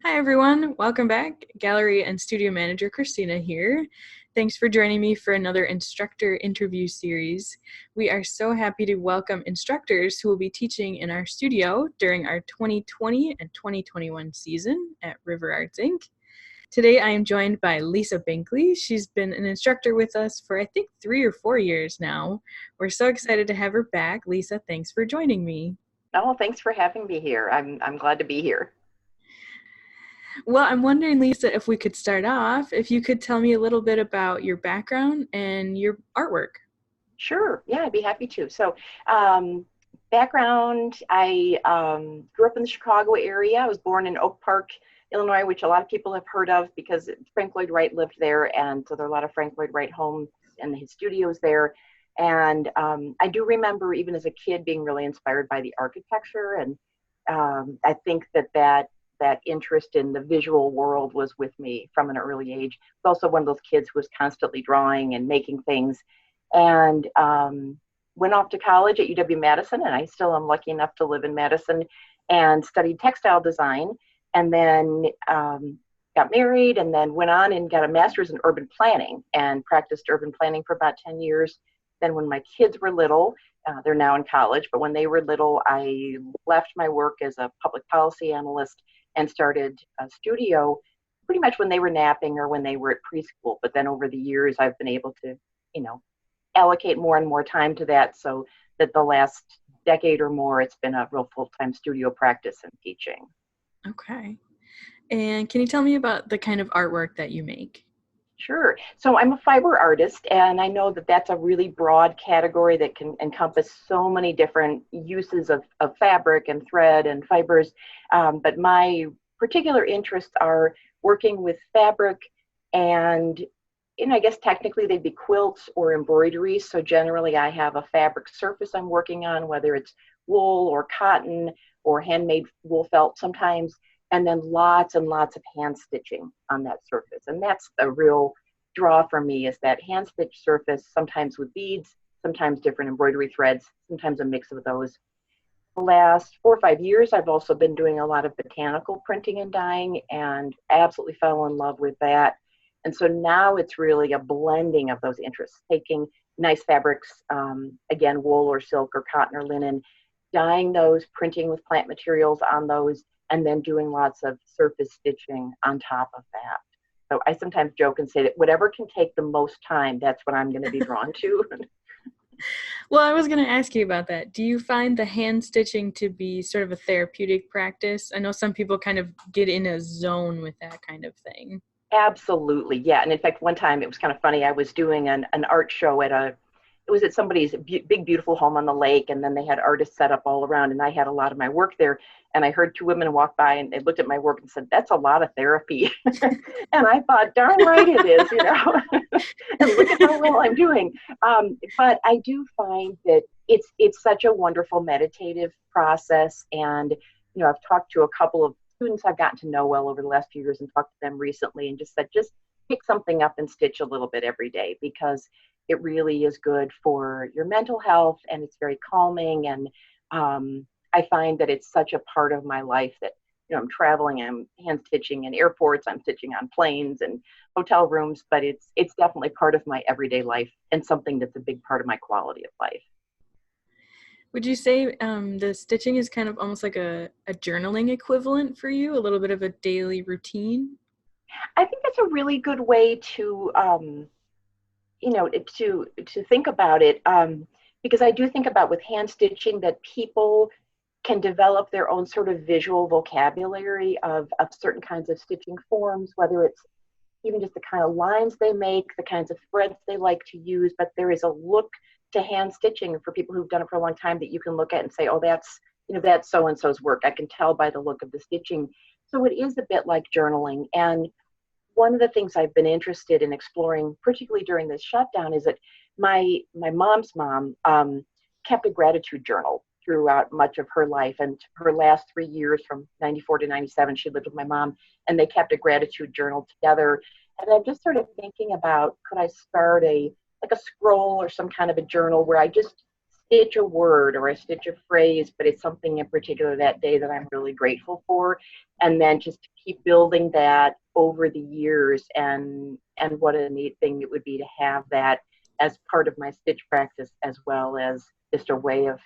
Hi, everyone. Welcome back. Gallery and Studio Manager Christina here. Thanks for joining me for another instructor interview series. We are so happy to welcome instructors who will be teaching in our studio during our 2020 and 2021 season at River Arts Inc. Today, I am joined by Lisa Binkley. She's been an instructor with us for, I think, 3 or 4 years now. We're so excited to have her back. Lisa, thanks for joining me. Oh, thanks for having me here. I'm glad to be here. Well, I'm wondering, Lisa, if we could start off, if you could tell me a little bit about your background and your artwork. Sure. Yeah, I'd be happy to. Um, Background, I grew up in the Chicago area. I was born in Oak Park, Illinois, which a lot of people have heard of because Frank Lloyd Wright lived there, and so there are a lot of Frank Lloyd Wright homes and his studios there. And I do remember, even as a kid, being really inspired by the architecture, and I think that interest in the visual world was with me from an early age. I was also one of those kids who was constantly drawing and making things, and went off to college at UW-Madison, and I still am lucky enough to live in Madison, and studied textile design, and then got married, and then went on and got a master's in urban planning and practiced urban planning for about 10 years. Then when my kids were little, they're now in college, but when they were little, I left my work as a public policy analyst and started a studio pretty much when they were napping or when they were at preschool. But then over the years, I've been able to, you know, allocate more and more time to that, so that the last decade or more, it's been a real full-time studio practice and teaching. Okay. And can you tell me about the kind of artwork that you make? Sure. So I'm a fiber artist, and I know that that's a really broad category that can encompass so many different uses of fabric and thread and fibers. But my particular interests are working with fabric and, I guess technically they'd be quilts or embroidery. So generally I have a fabric surface I'm working on, whether it's wool or cotton or handmade wool felt sometimes, and then lots and lots of hand stitching on that surface. And that's a real draw for me, is that hand stitched surface, sometimes with beads, sometimes different embroidery threads, sometimes a mix of those. The last 4 or 5 years, I've also been doing a lot of botanical printing and dyeing, and absolutely fell in love with that. And so now it's really a blending of those interests, taking nice fabrics, again, wool or silk or cotton or linen, dyeing those, printing with plant materials on those, and then doing lots of surface stitching on top of that. So I sometimes joke and say that whatever can take the most time, that's what I'm going to be drawn to. Well, I was going to ask you about that. Do you find the hand stitching to be sort of a therapeutic practice? I know some people kind of get in a zone with that kind of thing. Absolutely, yeah. And in fact, one time it was kind of funny. I was doing an art show it was at somebody's big, beautiful home on the lake, and then they had artists set up all around, and I had a lot of my work there. And I heard 2 women walk by, and they looked at my work and said, "That's a lot of therapy." And I thought, darn right it is, and look at how well I'm doing. But I do find that it's such a wonderful meditative process. And, I've talked to a couple of students I've gotten to know well over the last few years and talked to them recently and just said, just pick something up and stitch a little bit every day, because it really is good for your mental health, and it's very calming. And I find that it's such a part of my life that, I'm traveling, I'm hand stitching in airports, I'm stitching on planes and hotel rooms, but it's definitely part of my everyday life and something that's a big part of my quality of life. Would you say the stitching is kind of almost like a journaling equivalent for you, a little bit of a daily routine? I think that's a really good way to to think about it, because I do think about with hand stitching that people can develop their own sort of visual vocabulary of certain kinds of stitching forms, whether it's even just the kind of lines they make, the kinds of threads they like to use. But there is a look to hand stitching for people who've done it for a long time that you can look at and say, oh, that's so and so's work. I can tell by the look of the stitching. So it is a bit like journaling. And one of the things I've been interested in exploring, particularly during this shutdown, is that my mom's mom kept a gratitude journal throughout much of her life. And her last 3 years, from 94 to 97, she lived with my mom, and they kept a gratitude journal together. And I'm just sort of thinking about, could I start like a scroll or some kind of a journal where I just stitch a word or I stitch a phrase, but it's something in particular that day that I'm really grateful for. And then just to keep building that over the years, and what a neat thing it would be to have that as part of my stitch practice, as well as just a way of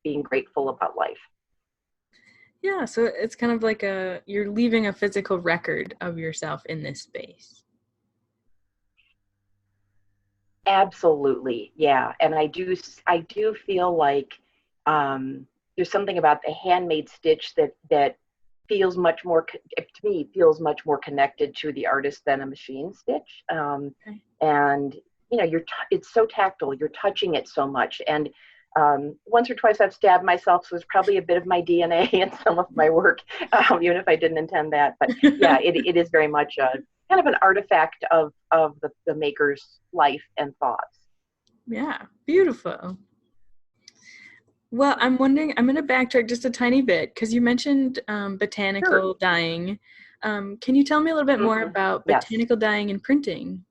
being grateful about life. Yeah, so it's kind of like you're leaving a physical record of yourself in this space. Absolutely, yeah. And I do feel like there's something about the handmade stitch that feels much more, to me, feels much more connected to the artist than a machine stitch. Okay. And it's so tactile. You're touching it so much. And once or twice I've stabbed myself, so it's probably a bit of my DNA in some of my work, even if I didn't intend that. But yeah, it is very much a kind of an artifact of the maker's life and thoughts. Yeah, beautiful. Well, I'm wondering, I'm going to backtrack just a tiny bit because you mentioned Sure. botanical dyeing. Can you tell me a little bit more Hmm. about Yes. botanical dyeing and printing?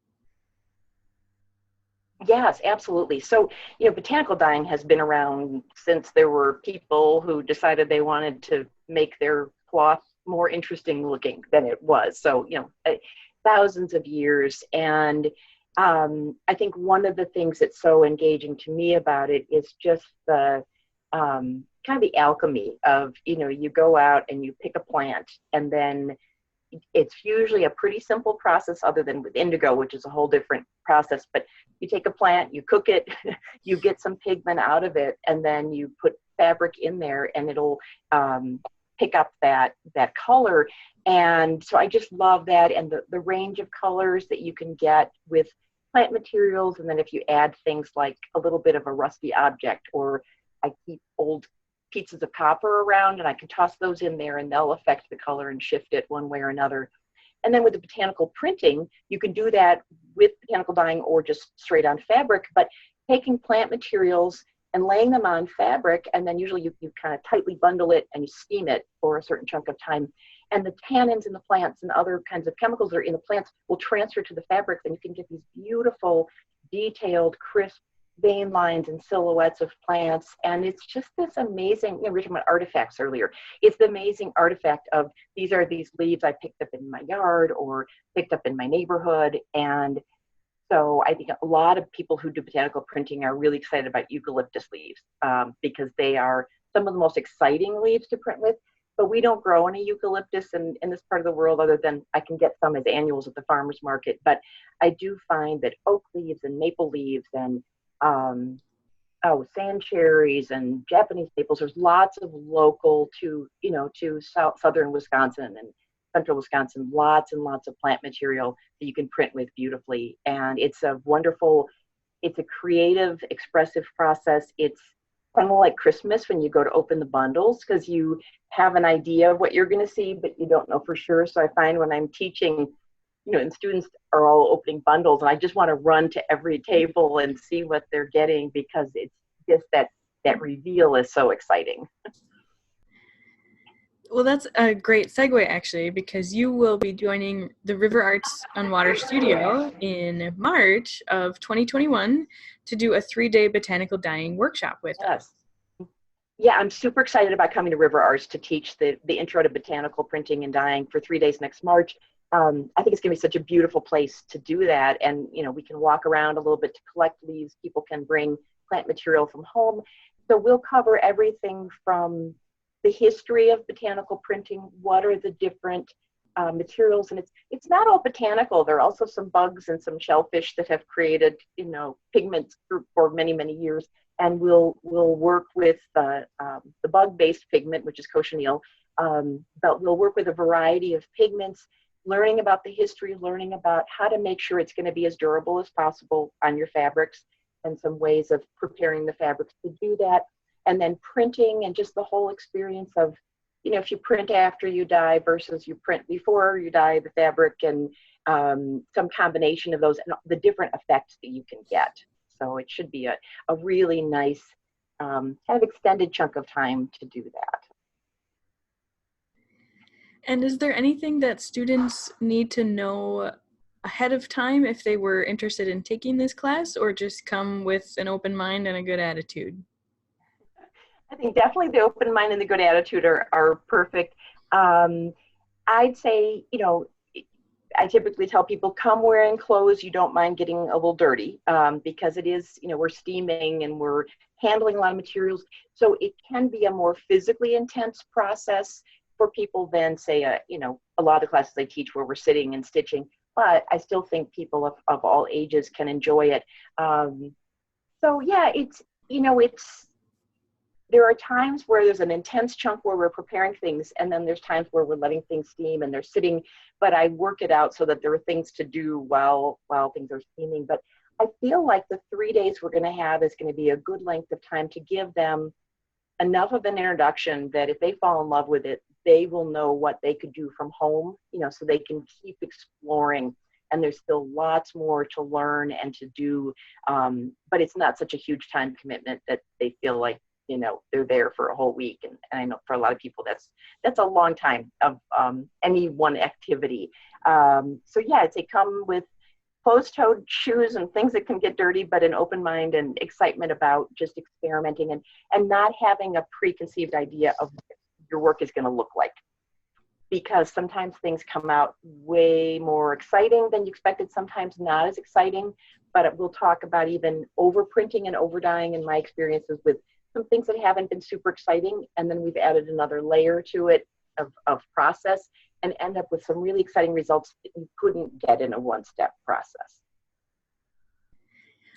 Yes, absolutely. So, botanical dyeing has been around since there were people who decided they wanted to make their cloth more interesting looking than it was. So, thousands of years. And I think one of the things that's so engaging to me about it is just the kind of the alchemy of, you go out and you pick a plant, and then it's usually a pretty simple process, other than with indigo, which is a whole different process. But you take a plant, you cook it, you get some pigment out of it, and then you put fabric in there, and it'll pick up that color. And so I just love that, and the range of colors that you can get with plant materials. And then if you add things like a little bit of a rusty object, or I keep old pieces of copper around, and I can toss those in there, and they'll affect the color and shift it one way or another. And then with the botanical printing, you can do that with botanical dyeing or just straight on fabric, but taking plant materials and laying them on fabric, and then usually you kind of tightly bundle it and you steam it for a certain chunk of time. And the tannins in the plants and other kinds of chemicals that are in the plants will transfer to the fabrics, and you can get these beautiful, detailed, crisp vein lines and silhouettes of plants. And it's just this amazing, we were talking about artifacts earlier. It's the amazing artifact of, these are these leaves I picked up in my yard or picked up in my neighborhood. And so I think a lot of people who do botanical printing are really excited about eucalyptus leaves, because they are some of the most exciting leaves to print with. But we don't grow any eucalyptus in this part of the world, other than I can get some as annuals at the farmer's market. But I do find that oak leaves and maple leaves and sand cherries and Japanese maples. There's lots of local to southern Wisconsin and central Wisconsin, lots and lots of plant material that you can print with beautifully. And it's a creative, expressive process. It's kind of like Christmas when you go to open the bundles, because you have an idea of what you're going to see, but you don't know for sure. So I find when I'm teaching, and students are all opening bundles, and I just want to run to every table and see what they're getting, because it's just that reveal is so exciting. Well, that's a great segue actually, because you will be joining the River Arts on Water studio in March of 2021 to do a 3-day botanical dyeing workshop with us. Yes. Yeah, I'm super excited about coming to River Arts to teach the intro to botanical printing and dyeing for 3 days next March. I think it's going to be such a beautiful place to do that. And, we can walk around a little bit to collect leaves. People can bring plant material from home. So we'll cover everything from the history of botanical printing. What are the different materials? And it's not all botanical. There are also some bugs and some shellfish that have created, pigments for many, many years. And we'll work with the bug-based pigment, which is cochineal, but we'll work with a variety of pigments, learning about the history, learning about how to make sure it's going to be as durable as possible on your fabrics, and some ways of preparing the fabrics to do that. And then printing, and just the whole experience of, if you print after you dye versus you print before you dye the fabric, and some combination of those and the different effects that you can get. So it should be a really nice kind of extended chunk of time to do that. And is there anything that students need to know ahead of time if they were interested in taking this class, or just come with an open mind and a good attitude? I think definitely the open mind and the good attitude are perfect. Um, I'd say, I typically tell people come wearing clothes you don't mind getting a little dirty, because it is, we're steaming and we're handling a lot of materials. So it can be a more physically intense process for people than, say, a lot of the classes I teach where we're sitting and stitching. But I still think people of all ages can enjoy it. So yeah, it's there are times where there's an intense chunk where we're preparing things, and then there's times where we're letting things steam and they're sitting, but I work it out so that there are things to do while things are steaming. But I feel like the 3 days we're going to have is going to be a good length of time to give them enough of an introduction that if they fall in love with it, they will know what they could do from home, so they can keep exploring. And there's still lots more to learn and to do, but it's not such a huge time commitment that they feel like they're there for a whole week. And I know for a lot of people that's a long time of any one activity. So yeah, I'd say come with closed-toed shoes and things that can get dirty, but an open mind and excitement about just experimenting and not having a preconceived idea of what your work is going to look like. Because sometimes things come out way more exciting than you expected, sometimes not as exciting. But we'll talk about even overprinting and overdying in my experiences with some things that haven't been super exciting, and then we've added another layer to it of process and end up with some really exciting results that you couldn't get in a one-step process.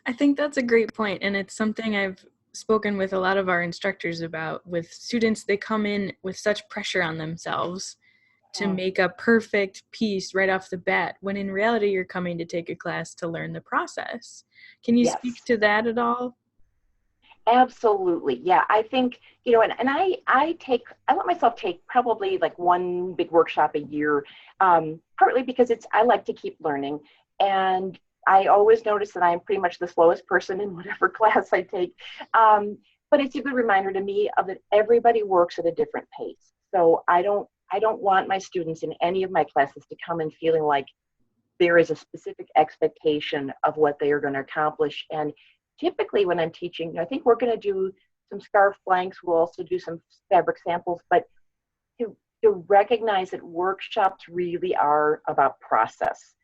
I think that's a great point, and it's something I've spoken with a lot of our instructors about. With students, they come in with such pressure on themselves to make a perfect piece right off the bat, when in reality you're coming to take a class to learn the process. Can you speak Yes. to that at all? Absolutely. Yeah. I think, and I let myself take probably like one big workshop a year, partly because I like to keep learning. And I always notice that I'm pretty much the slowest person in whatever class I take. But it's a good reminder to me of that everybody works at a different pace. So I don't want my students in any of my classes to come in feeling like there is a specific expectation of what they are going to accomplish. And typically when I'm teaching, I think we're going to do some scarf blanks. We'll also do some fabric samples, but to recognize that workshops really are about process.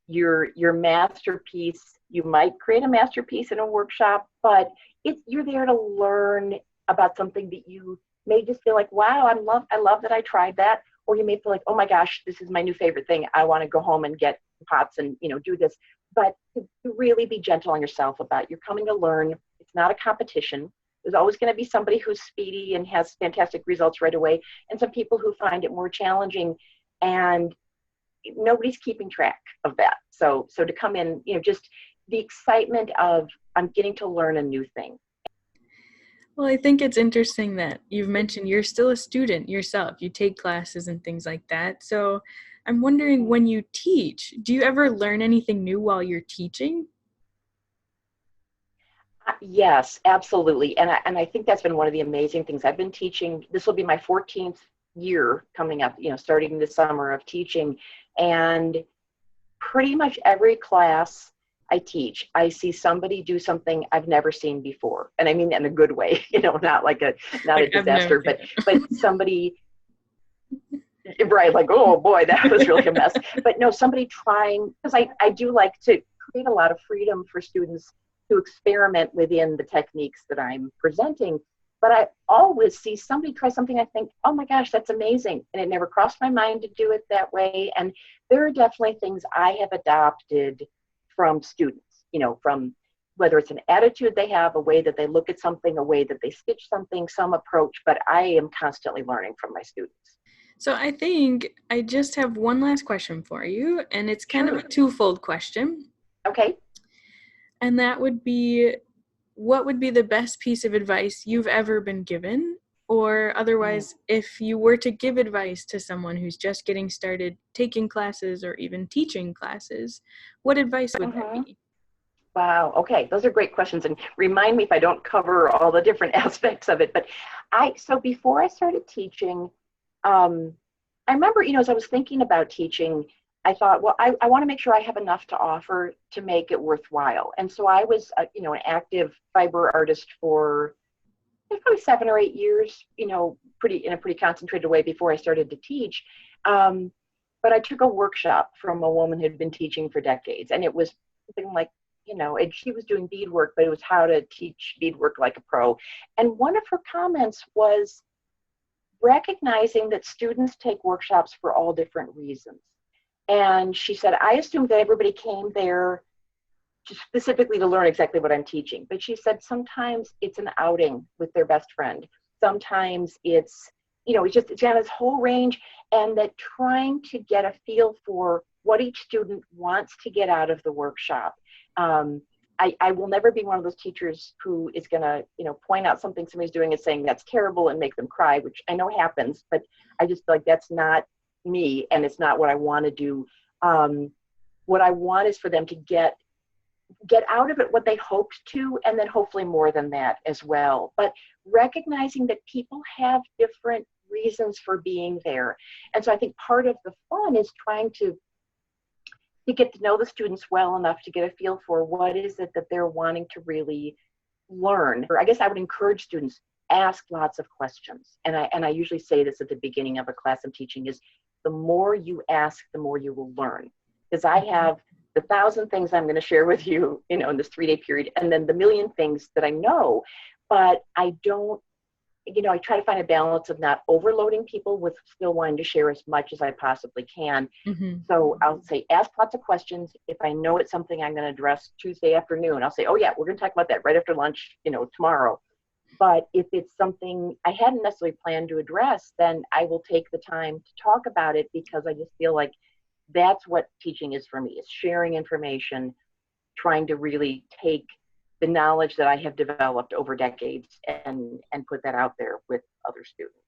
Your masterpiece, you might create a masterpiece in a workshop, but you're there to learn about something that you may just feel like, wow, I love that I tried that. Or you may feel like, oh my gosh, this is my new favorite thing. I want to go home and get pots and do this. But to really be gentle on yourself about you're coming to learn. It's not a competition. There's always going to be somebody who's speedy and has fantastic results right away, and some people who find it more challenging, and nobody's keeping track of that. So to come in, just the excitement of I'm getting to learn a new thing. Well, I think it's interesting that you've mentioned you're still a student yourself. You take classes and things like that. So I'm wondering, when you teach, do you ever learn anything new while you're teaching? Yes, absolutely. And I think that's been one of the amazing things. I've been teaching, this will be my 14th year coming up, starting this summer of teaching. And pretty much every class I teach, I see somebody do something I've never seen before. And I mean in a good way, not a Like, I've never, disaster, but somebody, right, like, oh boy, that was really a mess. But no, somebody trying, because I do like to create a lot of freedom for students to experiment within the techniques that I'm presenting. But I always see somebody try something I think, oh my gosh, that's amazing. And it never crossed my mind to do it that way. And there are definitely things I have adopted from students, from whether it's an attitude they have, a way that they look at something, a way that they stitch something, some approach, but I am constantly learning from my students. So I think I just have one last question for you, and it's kind of Sure. a twofold question. Okay. And that would be, what would be the best piece of advice you've ever been given? Or otherwise, if you were to give advice to someone who's just getting started taking classes or even teaching classes, what advice would that Mm-hmm. be? Wow. Okay. Those are great questions. And remind me if I don't cover all the different aspects of it. But so before I started teaching, um, I remember, as I was thinking about teaching, I thought, well, I want to make sure I have enough to offer to make it worthwhile. And so I was, an active fiber artist for probably 7 or 8 years, in a pretty concentrated way before I started to teach. But I took a workshop from a woman who had been teaching for decades, and it was something like, and she was doing beadwork, but it was how to teach beadwork like a pro. And one of her comments was recognizing that students take workshops for all different reasons. And she said, I assumed that everybody came there specifically to learn exactly what I'm teaching. But she said sometimes it's an outing with their best friend. Sometimes it's, it's got this whole range, and that trying to get a feel for what each student wants to get out of the workshop. I will never be one of those teachers who is going to, point out something somebody's doing and saying that's terrible and make them cry, which I know happens, but I just feel like that's not me, and it's not what I want to do. What I want is for them to get out of it what they hoped to, and then hopefully more than that as well. But recognizing that people have different reasons for being there. And so I think part of the fun is trying to get to know the students well enough to get a feel for what is it that they're wanting to really learn. Or I guess I would encourage students, ask lots of questions. And I usually say this at the beginning of a class I'm teaching is, the more you ask, the more you will learn. Because I have the 1,000 things I'm going to share with you, in this 3-day period, and then the million things that I know, but I don't, I try to find a balance of not overloading people with still wanting to share as much as I possibly can. Mm-hmm. So I'll say, ask lots of questions. If I know it's something I'm going to address Tuesday afternoon, I'll say, oh yeah, we're going to talk about that right after lunch, tomorrow. But if it's something I hadn't necessarily planned to address, then I will take the time to talk about it, because I just feel like that's what teaching is for me, is sharing information, trying to really take the knowledge that I have developed over decades and put that out there with other students.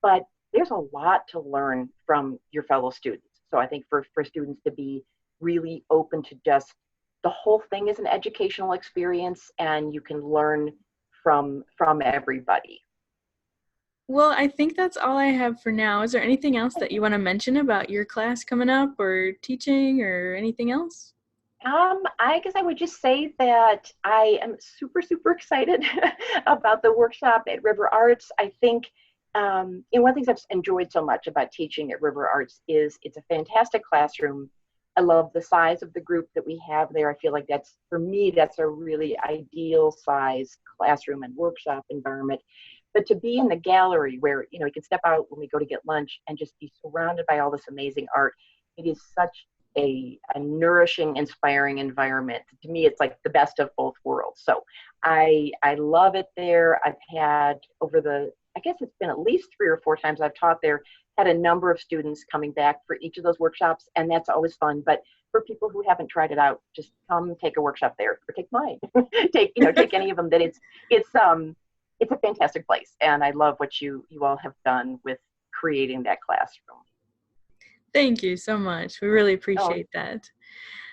But there's a lot to learn from your fellow students. So I think for students to be really open to just the whole thing is an educational experience, and you can learn from everybody. Well, I think that's all I have for now. Is there anything else that you want to mention about your class coming up, or teaching, or anything else? I guess I would just say that I am super, super excited about the workshop at River Arts. I think one of the things I've enjoyed so much about teaching at River Arts is it's a fantastic classroom. I love the size of the group that we have there. I feel like for me, that's a really ideal size classroom and workshop environment. But to be in the gallery where, you can step out when we go to get lunch and just be surrounded by all this amazing art, it is such a nourishing, inspiring environment. To me, it's like the best of both worlds. So I love it there. I've had I guess it's been at least 3 or 4 times I've taught there, had a number of students coming back for each of those workshops, and that's always fun. But for people who haven't tried it out, just come take a workshop there, or take mine. take any of them. That it's a fantastic place, and I love what you all have done with creating that classroom. Thank you so much. We really appreciate that.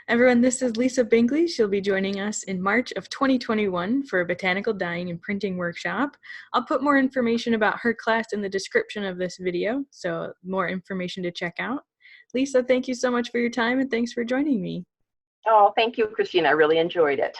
Everyone, this is Lisa Binkley. She'll be joining us in March of 2021 for a Botanical Dyeing and Printing workshop. I'll put more information about her class in the description of this video, so more information to check out. Lisa, thank you so much for your time, and thanks for joining me. Oh, thank you, Christine. I really enjoyed it.